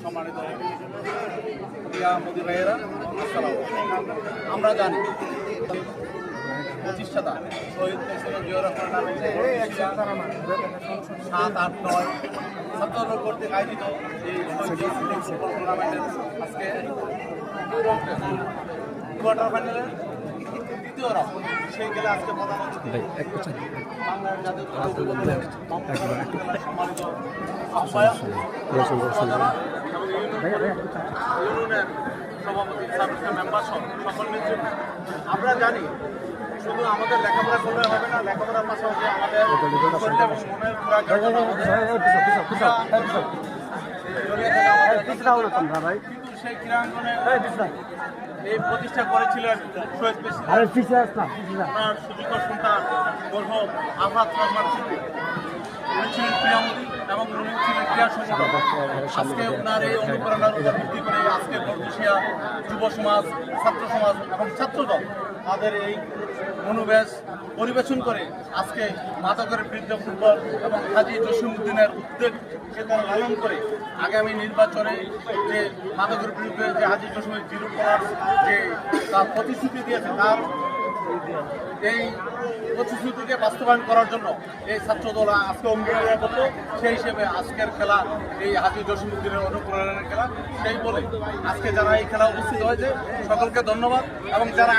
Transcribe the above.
সম্মানিত প্রিয়া মোদি ভাইয়েরা, আমরা জানি প্রতিষ্ঠাতা শহীদ প্রেসিডেন্ট জিয়াউর রহমান নামে 7-8-9 ছাত্র কর্তৃক আয়োজিত এই শহীদ ফুটবল টুর্নামেন্টের আজকে কোয়ার্টার ফাইনালের দ্বিতীয় রাউন্ড সেই খেলা আজকে প্রধান অতিথি বাংলার জাতীয় সম্মানিত আহ্বায়ক ইউনিয়নের সভাপতি সার্ভিসের মেম্বার সকল নেতৃত্ব। আমরা জানি শুধু আমাদের লেখাপড়া করলে হবে না, লেখাপড়ার পাশাপাশি আমাদের শরীর এবং মনের খোরাকের জন্য কিন্তু সেই ক্রীড়াঙ্গনে এই প্রতিষ্ঠা করেছিলেন শহীদ প্রেসিডেন্ট ওনার সুযোগ্য সন্তান মরহুম আফাত রহমান সিদ্দিক। উনি ছিলেন ক্রীড়ামন্ত্রী এবং উনি ছিলেন ক্রীড়া সংগঠক। আজকে ওনার এই অনুপ্রেরণার উপর ভিত্তি করে আজকে বর্দুশিয়া যুব সমাজ, ছাত্র সমাজ এবং ছাত্রদল তাদের এই মনোবেশ পরিবেশন করে আজকে মাদকের বিরুদ্ধে ফুটবল এবং হাজী জসিমউদ্দিনের উদ্যোগকে তারা লালন করে আগামী নির্বাচনে যে মাদকের বিরুদ্ধে যে হাজী জসিমের জিরো করার যে তার প্রতিশ্রুতি দিয়েছে তার এই প্রতিশ্রুতিকে বাস্তবায়ন করার জন্য এই ছাত্রদল আজকে অঙ্গীকারবদ্ধ। সেই হিসেবে আজকের খেলা এই হাজী জসিমউদ্দিনের অনুপ্রেরণার খেলা, সেই বলে আজকে যারা এই খেলা উপস্থিত হয়েছে সকলকে ধন্যবাদ এবং যারা